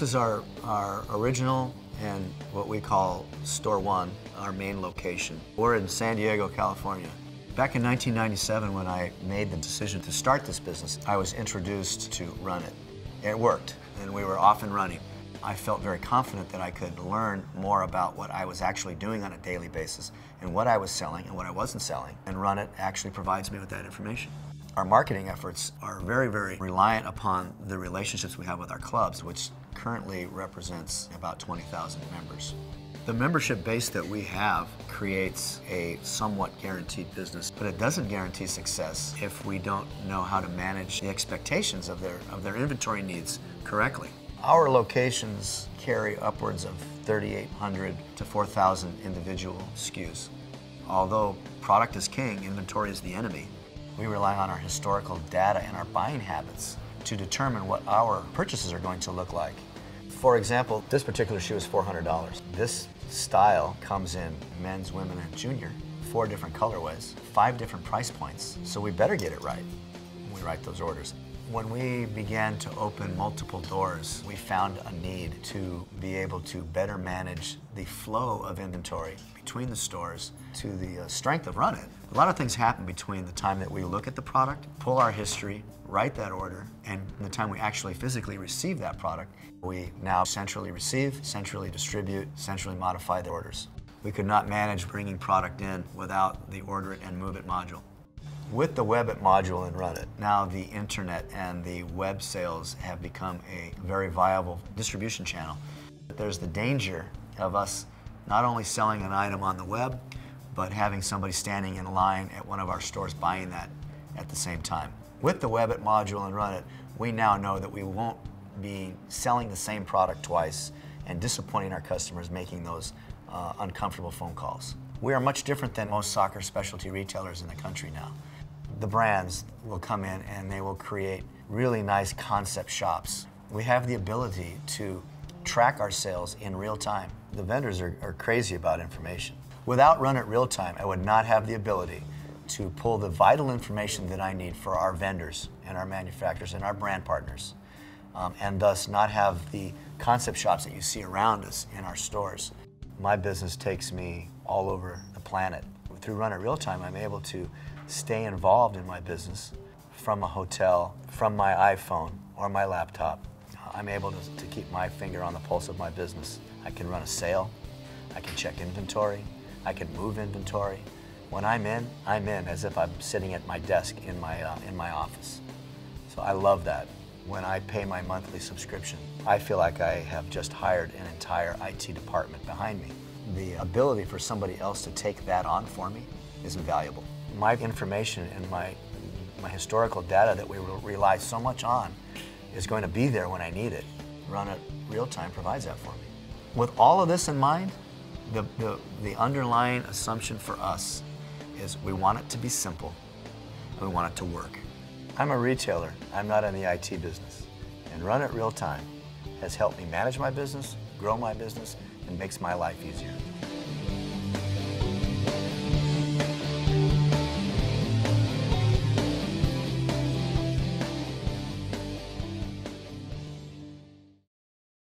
This is our original and what we call Store 1, our main location. We're in San Diego, California. Back in 1997, when I made the decision to start this business, I was introduced to run it. It worked, and we were off and running. I felt very confident that I could learn more about what I was actually doing on a daily basis and what I was selling and what I wasn't selling, and Run It actually provides me with that information. Our marketing efforts are very, very reliant upon the relationships we have with our clubs, which currently represents about 20,000 members. The membership base that we have creates a somewhat guaranteed business, but it doesn't guarantee success if we don't know how to manage the expectations of their inventory needs correctly. Our locations carry upwards of 3,800 to 4,000 individual SKUs. Although product is king, inventory is the enemy. We rely on our historical data and our buying habits to determine what our purchases are going to look like. For example, this particular shoe is $400. This style comes in men's, women, and junior, 4 different colorways, 5 different price points, so we better get it right when we write those orders. When we began to open multiple doors, we found a need to be able to better manage the flow of inventory between the stores to the strength of Run It. A lot of things happen between the time that we look at the product, pull our history, write that order, and the time we actually physically receive that product. We now centrally receive, centrally distribute, centrally modify the orders. We could not manage bringing product in without the Order It and Move It module. With the Web It module in Run It, now the internet and the web sales have become a very viable distribution channel. There's the danger of us not only selling an item on the web, but having somebody standing in line at one of our stores buying that at the same time. With the Web It module in Run It, we now know that we won't be selling the same product twice and disappointing our customers, making those uncomfortable phone calls. We are much different than most soccer specialty retailers in the country now. The brands will come in and they will create really nice concept shops. We have the ability to track our sales in real time. The vendors are crazy about information. Without Run It Real Time, I would not have the ability to pull the vital information that I need for our vendors and our manufacturers and our brand partners, and thus not have the concept shops that you see around us in our stores. My business takes me all over the planet. Through Run It Real Time, I'm able to stay involved in my business from a hotel, from my iPhone or my laptop. I'm able to keep my finger on the pulse of my business. I can run a sale, I can check inventory, I can move inventory. When I'm in as if I'm sitting at my desk in my office. So I love that. When I pay my monthly subscription, I feel like I have just hired an entire IT department behind me. The ability for somebody else to take that on for me is invaluable. My information and my historical data that we rely so much on is going to be there when I need it. Run It Real Time provides that for me. With all of this in mind, the underlying assumption for us is we want it to be simple and we want it to work. I'm a retailer, I'm not in the IT business. And Run It Real Time has helped me manage my business, grow my business, and makes my life easier.